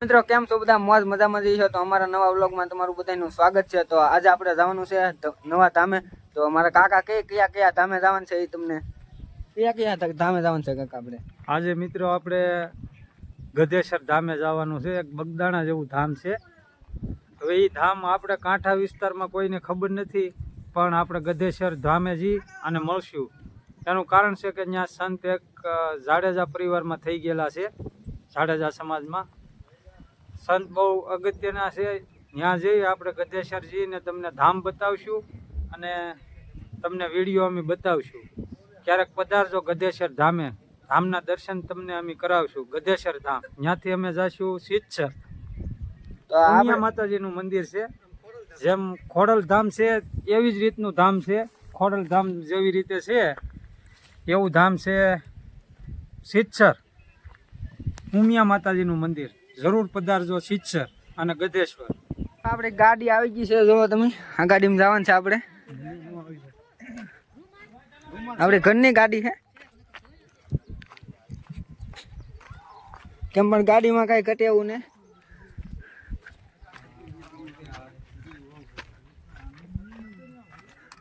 મિત્રો કેમ છો બધા? મોજ મજામાં જઈ તો અમારા નવા વ્લોગમાં તમારું બધાનું સ્વાગત છે। તો આજે આપણે જવાનું છે નવા ધામે। તો અમારા કાકા કયા કયા ધામે જવાનું છે એ તમને કયા ધામે જવાનું છે કાકા? આપણે આજે મિત્રો આપણે ગધેસર ધામે જવાનું છે। એક બગદાણા જેવું ધામ છે। હવે એ ધામ આપણે કાંઠા વિસ્તારમાં કોઈને ખબર નથી, પણ આપણે ગધેસર ધામે જઈ અને મળશું। એનું કારણ છે કે ત્યાં સંત એક જાડેજા પરિવારમાં થઈ ગયેલા છે, જાડેજા સમાજમાં સંત બહુ અગત્યના છે। ત્યાં જઈ આપણે ગધેસર જઈને તમને ધામ બતાવશું અને તમને વિડીયો અમે બતાવશું। ક્યારેક પધારજો ગધેસર ધામે, ધામના દર્શન તમને અમે કરાવશું। ગધેસર ધામ ત્યાંથી અમે જઈશું સિદ્ધસર, તો ઉમિયા માતાજીનું મંદિર છે। જેમ ખોડલ ધામ છે એવી જ રીતનું ધામ છે। ખોડલ ધામ જેવી રીતે છે એવું ધામ છે સિદ્ધસર, ઉમિયા માતાજીનું મંદિર। જરૂર પધારજો સિદ્ધસર અને ગધેશ્વર। આપણે ગાડી આવી ગઈ છે, જો તમે આ ગાડીમાં જવાનું છે આપણે ઘરની ગાડી છે કેમ, પણ ગાડીમાં કઈ ઘટે એવું ને।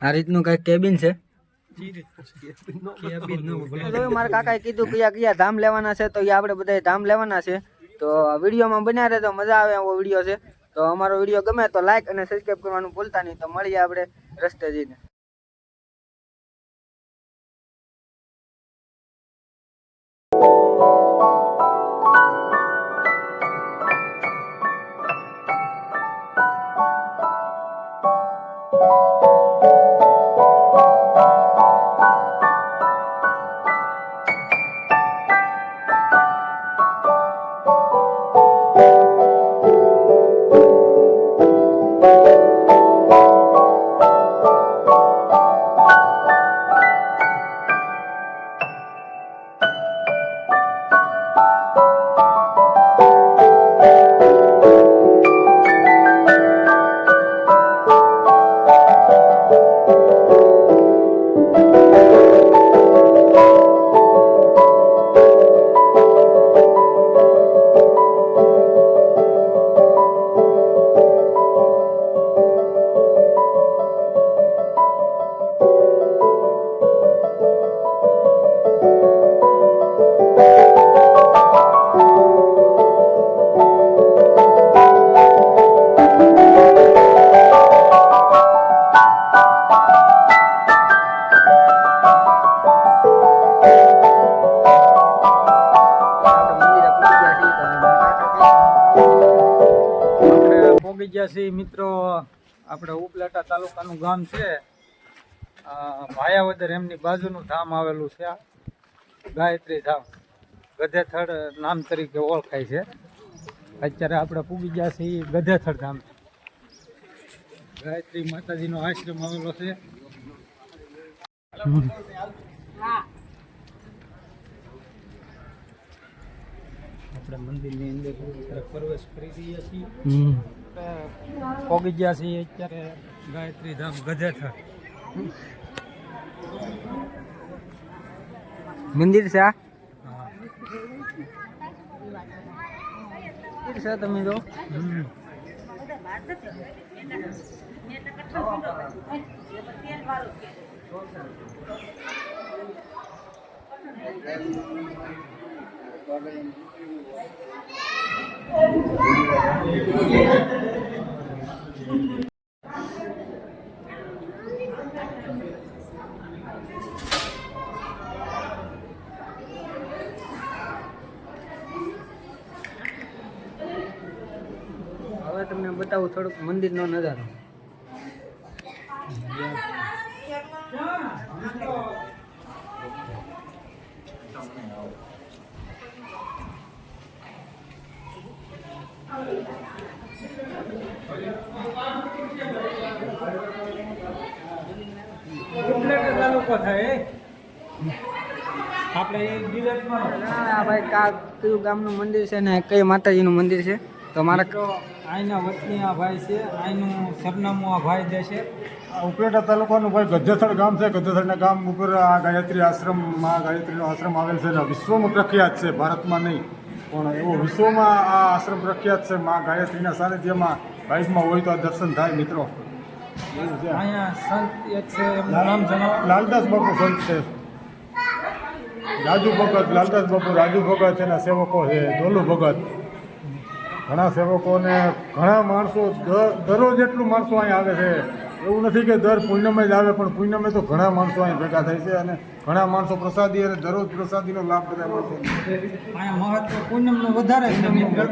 આ રીતનું કઈ કેબિન છે। મારા કાકાએ કીધું કયા ધામ લેવાના છે, તો એ આપણે બધા ધામ લેવાના છે। તો વિડીયોમાં બન્યા રહે તો મજા આવે એવો વિડીયો છે। તો અમારો વિડીયો ગમે તો લાઈક અને સબસ્ક્રાઈબ કરવાનું ભૂલતા નહીં। તો મળીએ આપણે રસ્તે જઈને। પોગી ગયા છે મિત્રો, આપણે ઉપલેટા તાલુકાનું ગામ છે ભાયાવદર, એમની બાજુનું ધામ આવેલું છે આ ગાયત્રી ધામ, ગધેથડ નામ તરીકે ઓળખાય છે। અત્યારે આપણે પૂગી ગયા છે એ ગધેથડ ધામ, ગાયત્રી માતાજીનો આશ્રમ આવેલો છે। આપણે મંદિરની અંદર પ્રવેશ કરી રહ્યા છીએ। પોગી ગયા છીએ અત્યારે ગાયત્રી ધામ ગધેથડ મંદિર છે આ છે, તમે જો હવે તમને બતાવું થોડુંક મંદિરનો નજારો। તાલુકો થાય આપણે આ ભાઈ કયું ગામનું મંદિર છે ને કઈ માતાજીનું મંદિર છે? તો મારા અહીંના વતની આ ભાઈ છે, અહીંનું સરનામું આ ભાઈ દે છે। ઉપલેટા તાલુકાનું ભાઈ ગધેથડ ગામ છે। ગધેથડના ગામ ઉપર આ ગાયત્રી આશ્રમ, માં ગાયત્રીનો આશ્રમ આવેલ છે અને વિશ્વમાં પ્રખ્યાત છે, ભારતમાં નહીં। પણ એવું વિશ્વમાં આ આશ્રમ પ્રખ્યાત છે મા ગાયત્રીના સાનિધ્યમાં બાઇકમાં હોય તો આ દર્શન થાય મિત્રો. એવું છે. અહીંયા સંત એક છે એમનું નામ જણાવો. લાલદાસ બાપુ સંત છે. રાજુ ભગત, લાલદાસ બાપુ, રાજુ ભગત એના સેવકો છે, દોલુ ભગત. ઘણા સેવકોને ઘણા માણસો દરરોજ એટલું માણસો અહીં આવે છે. એવું નથી કે દર પૂનમે જ આવે, પણ પૂનમે તો ઘણા માણસો અહીં ભેગા થાય છે અને ઘણા માણસો પ્રસાદી અને દરરોજ પ્રસાદીનો લાભ બધા માણસો. અહીંયા મહત્વ પૂનમનું વધારે છે મિત્ર.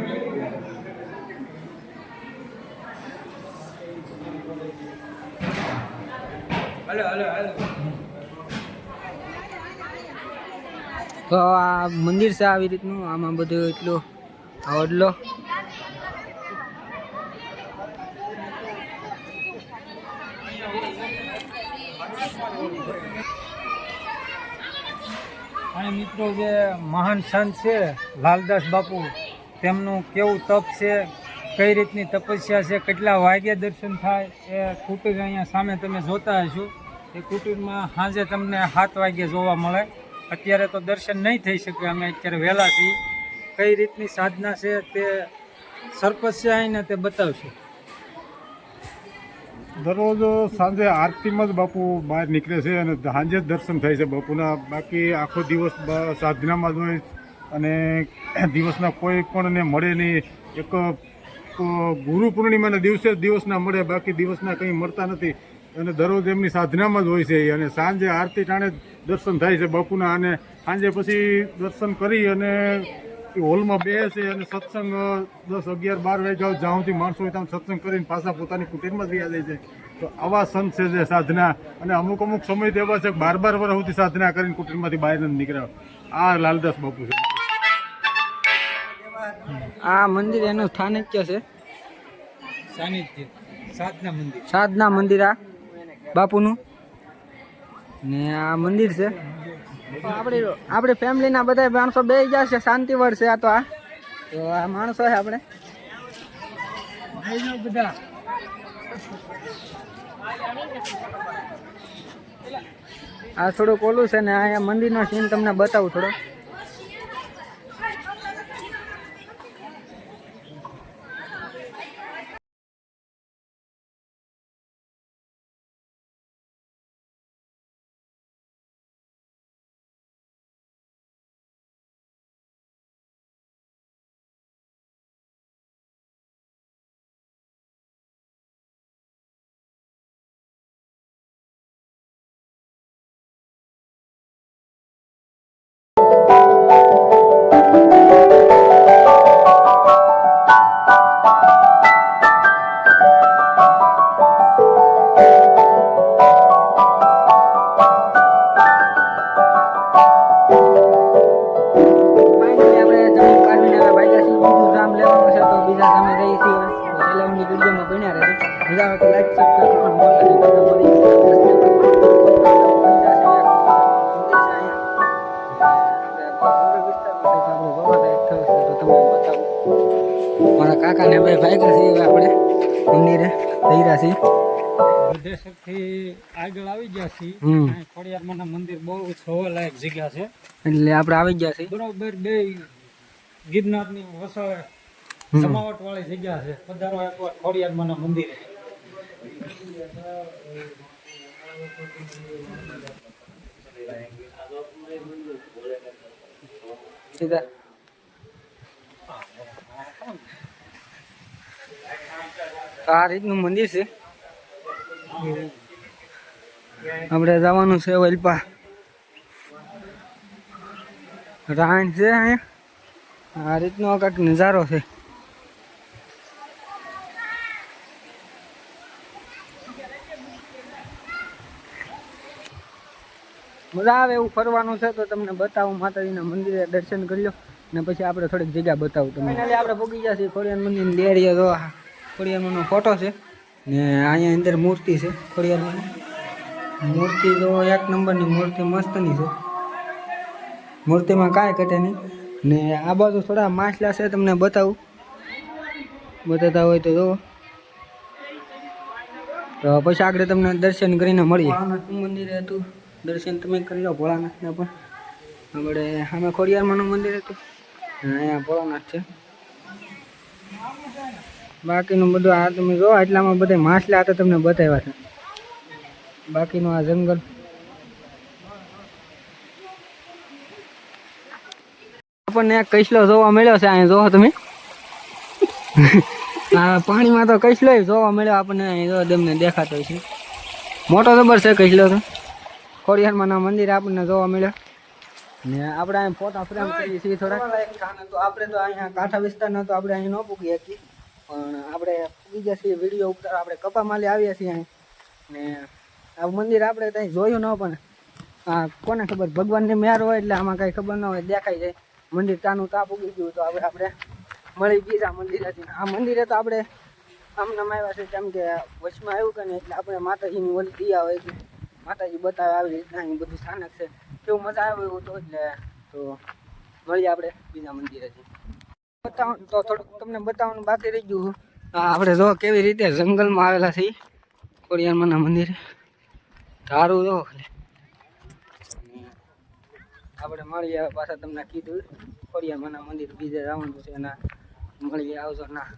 તો આ મંદિર છે આવી રીતનું. આમાં બધું એટલું ઓડલો અને મિત્રો જે મહાન સંત છે લાલદાસ બાપુ, તેમનું કેવું તપ છે, કઈ રીતની તપસ્યા છે, કેટલા વાગ્યે દર્શન થાય એ કુટીર અહીંયા સામે તમે જોતા હશો. એ કુટીરમાં સાંજે તમને 7 વાગ્યે જોવા મળે. અત્યારે તો દર્શન નહીં થઈ શકે, અમે અત્યારે વહેલા છીએ. કઈ રીતની સાધના છે તે સરપંચ છે આવીને તે બતાવશે. દરરોજ સાંજે આરતીમાં જ બાપુ બહાર નીકળે છે અને સાંજે જ દર્શન થાય છે બાપુના. બાકી આખો દિવસ સાધનામાં જ હોય અને દિવસના કોઈ પણને મળે નહીં. એક ગુરુ પૂર્ણિમાના દિવસે જ દિવસના મળે, બાકી દિવસના કંઈ મળતા નથી. અને દરરોજ એમની સાધનામાં જ હોય છે અને સાંજે આરતી ટાણે દર્શન થાય છે બાપુના. અને સાંજે પછી દર્શન કરી અને હોલમાં બેસે અને સત્સંગ 10, 11, 12 વાગ્યા જ્યાં સુધી માણસો હોય ત્યાં સત્સંગ કરીને પાછા પોતાની કુટીરમાં જ રહ્યા જાય છે. તો આવા સંત છે જે સાધના, અને અમુક સમય તો એવા છે કે 12 વર્ષ સુધી સાધના કરીને કુટીરમાંથી બહાર નથી નીકળ્યા. આ લાલદાસ બાપુ છે. આ મંદિર એનું સ્થાનિક્ય છે, સાનિધ્ય સાધના મંદિર. સાધના મંદિર આ બાપુનું. ને આ મંદિર છે. આપણે ફેમિલીના બધા માણસો બેસી જશે, શાંતિવડ છે આ તો. આ માણસો છે આપણે બધા. આ થોડુંક ઓલું છે ને અહીંયા મંદિરનો સીન તમને બતાવું થોડો. મારા કાકાને બે ભાગ્યા છે આપણે મંદિરે જઈ રહ્યા છીએ. ગધેસરથી આગળ આવી ગયા છીએ. ખોડિયારમાંના મંદિર બહુ જોવાલાયક જગ્યા છે. એટલે આપણે આવી ગયા છીએ બરોબર. બે ગિરનારની વસાવે જમાવટ વાળી જગ્યા છે. પધારો એકવાર ખોડિયારમાંના મંદિરે. આ રીતનું મંદિર છે. આપણે જવાનું છે વલપા. રાણ છે અહીંયા. આ રીતનો કંઈક નજારો છે. મજા આવે એવું ફરવાનું છે તો તમને બતાવું. માતાજીના મંદિરે દર્શન કરી લો ને પછી આપણે થોડીક જગ્યા બતાવું તમને. ફાઇનલી આપણે પહોંચી ગયા છીએ ખોડિયાર મંદિરની લેરીએ. તો ખોડિયારમાંનો ફોટો છે ને અહીંયા અંદર મૂર્તિ છે ખોડિયારમાંની. મૂર્તિ તો 1 નંબરની મૂર્તિ, મસ્તની છે. મૂર્તિમાં કાંઈ ઘટે નહીં. ને આ બાજુ થોડા માછલા છે, તમને બતાવું. બતાતા હોય તો જુઓ. તો પછી આગળ તમને દર્શન કરીને મળીએ. ભોળાનાથનું મંદિર હતું, દર્શન તમે કરી લો ભોળાનાથના પણ. આપણે સામે ખોડિયારમાંનું મંદિર હતું. અહીંયા ભોળાનાથ છે. બાકીનું બધું આ તમે જો એટલામાં બધા માછલા તો તમને બતાવ્યા છે. બાકીનું આ જંગલ આપણને એક કૈસલો જોવા મળ્યો છે. અહીંયા જોવો તમે આ પાણીમાં તો કૈસલો જોવા મળ્યો આપણને. અહીં જો તમને દેખાતો છે. મોટો જબર છે કૈસલો તો. ખોડિયારમાં મંદિર આપણને જોવા મળ્યો ને આપણે અહીં ફોટા ફ્રેમ કરીએ છીએ થોડાક. તો આપણે તો અહીંયા કાંઠા વિસ્તારના તો આપણે અહીં ન પૂગી શકીએ, પણ આપણે પૂગી ગયા છીએ વિડીયો ઉપર. આપણે કપામાલી આવ્યા છીએ અહીં ને આ મંદિર આપણે ત્યાં જોયું ન, પણ આ કોને ખબર, ભગવાનની મહેર હોય એટલે આમાં કાંઈ ખબર ન હોય, દેખાઈ જાય મંદિર તાનું તા પૂગી ગયું. તો આપણે મળી ગયા મંદિરેથી. આ મંદિરે તો આપણે આમને આવ્યા છે કેમ કે વચમાં આવ્યું કે ને એટલે આપણે માતાજીની ઓલી દિયા હોય કે માતાજી બતાવે આવી રીતના અહીં બધું સ્થાનક છે. કેવું મજા આવે એવું તો એટલે તો મળીએ આપણે બીજા મંદિરેથી. બતાવવાનું તો થોડુંક તમને બતાવવાનું બાકી રહી ગયું. આપણે જો કેવી રીતે જંગલમાં આવેલા છે ખોડિયારમાંના મંદિરે. ધારું જો ખાલી આપણે મળીએ પાછા. તમને કીધું ખોડિયારમાંના મંદિર બીજે જવાનું છે એના મળીએ, આવજો ના.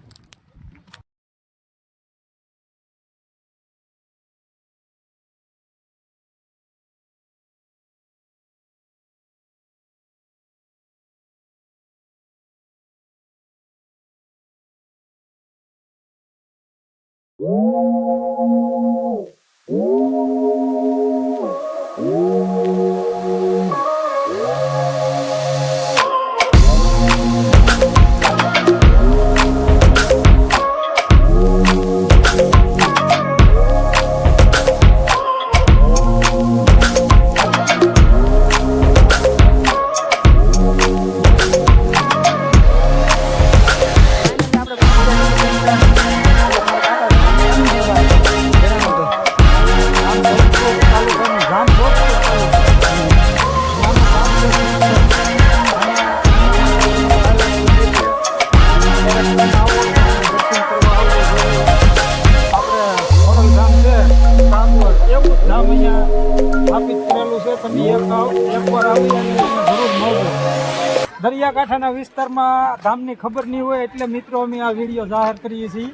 દરિયાકાંઠાના વિસ્તારમાં ધામની ખબર નહીં હોય એટલે મિત્રો અમે આ વિડીયો જાહેર કરીએ છીએ.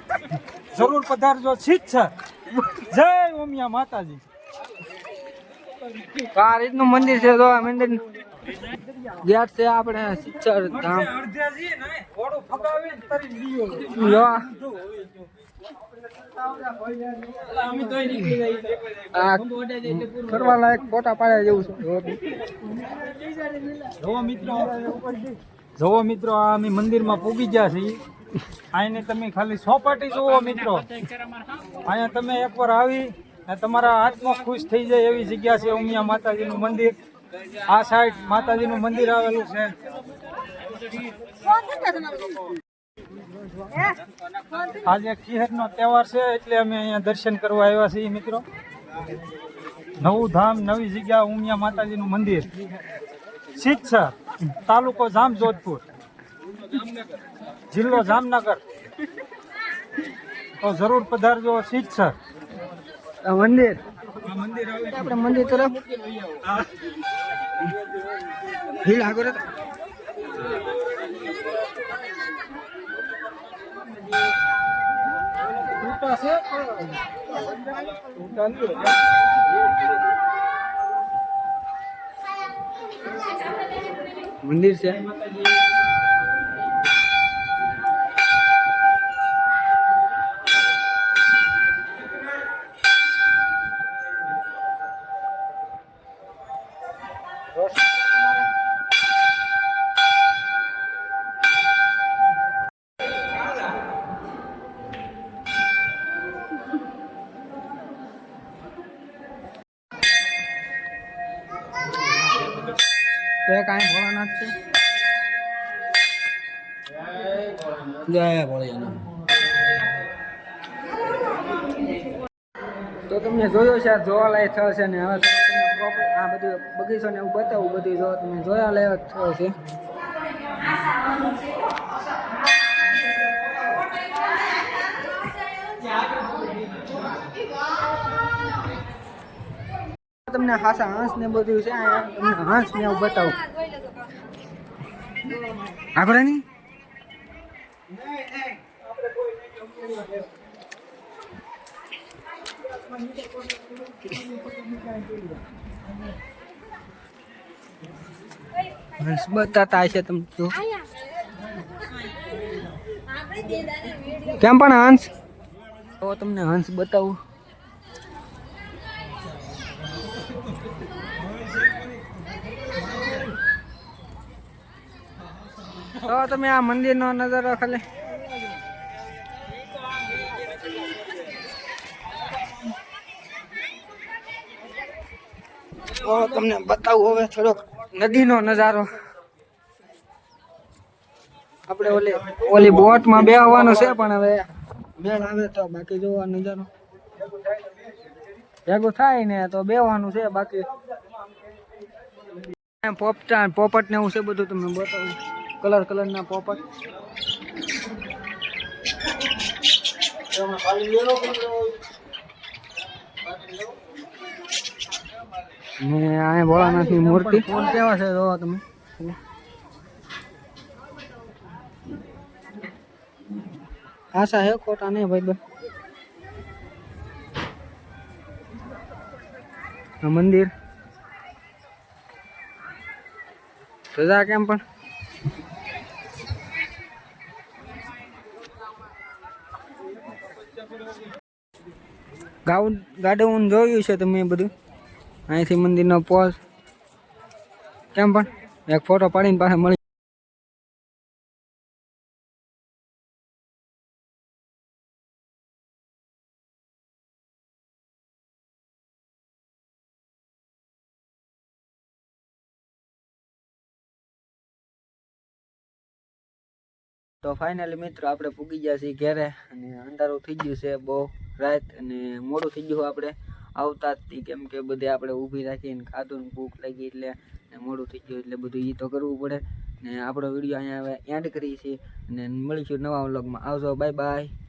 જરૂર પધારજો. શીતસર. જય ઉમિયા માતાજી. આ રીતનું મંદિર છે. તો આ મંદિર ગેટ છે આપણે શીતસર ધામ. કરવા લાયક ફોટા પાડ્યા જેવું છે. જોવો મિત્રો આ અમે મંદિરમાં પૂગી ગયા છીએ. અહીંને તમે ખાલી સોપાટી જુઓ મિત્રો. અહીંયા તમે એકવાર આવી ને તમારા આત્મા ખુશ થઈ જાય એવી જગ્યા છે ઉમિયા માતાજીનું મંદિર. આ સાઈડ માતાજીનું મંદિર આવેલું છે. આજે ખીહરનો તહેવાર છે એટલે અમે અહીંયા દર્શન કરવા આવ્યા છીએ મિત્રો. નવું ધામ, નવી જગ્યા, ઉમિયા માતાજીનું મંદિર, શીતસર, તાલુકો જામજોધપુર, જિલ્લો જામનગર. તો જરૂર પધારજો શીતસર. મંદિર આપણે મંદિર તરફ ભીડ આગળ મંદિર છે. તો કાંઈ ભોળાનાથ છે. જય ભોળાનાથ. તો તમે જોયો છે આ જોવાલાયક સ્થળ છે ને. હવે તમને પ્રોપર આ બધું બગીચો ને એવું બતાવું. બધું જો તમે જોયા લાયક સ્થળ છે. તમને હાસા હાંસ ને બધું છે. તમને હાંસ ને એવું બતાવું. આગળ નહીં હંસ બતાતા હશે તમે તો કેમ પણ હંસ તો તમને હંસ બતાવું તો તમે આ મંદિરનો નજારો ખાલી તો તમને બતાવું હવે થોડોક નદીનો નજારો આપણે ઓલી બોટમાં બેહવાનું છે પણ હવે મેળ આવે તો બાકી જોવા નજારો ભેગું થાય ને તો બેહવાનું છે બાકી પોપટ ને એવું છે બધું તમને બતાવું કલર ના પોપટ ને આ ભોળાનાથની મૂર્તિ ફૂલ કેવા છે જોવો તમે આશા હે ખોટા નહીં ભાઈ આ મંદિર સજા કેમ પણ ગાર્ડન જોયું છે તમે બધું અહીંથી મંદિરનો પોઝ કેમ પણ એક ફોટો પાડીને પાસે મળી તો ફાઇનલી મિત્રો આપણે પૂગી ગયા છીએ ઘેરે અને અંધારું થઈ ગયું છે બહુ રાત અને મોડું થઈ ગયું આપણે આવતા જ કેમ કે બધે આપણે ઊભી રાખીને ખાધું ને ભૂખ લાગી એટલે મોડું થઈ ગયું એટલે બધું એ તો કરવું પડે ને આપણો વિડીયો અહીંયા હવે એન્ડ કરીએ છીએ અને મળીશું નવા વ્લોગમાં આવજો બાય બાય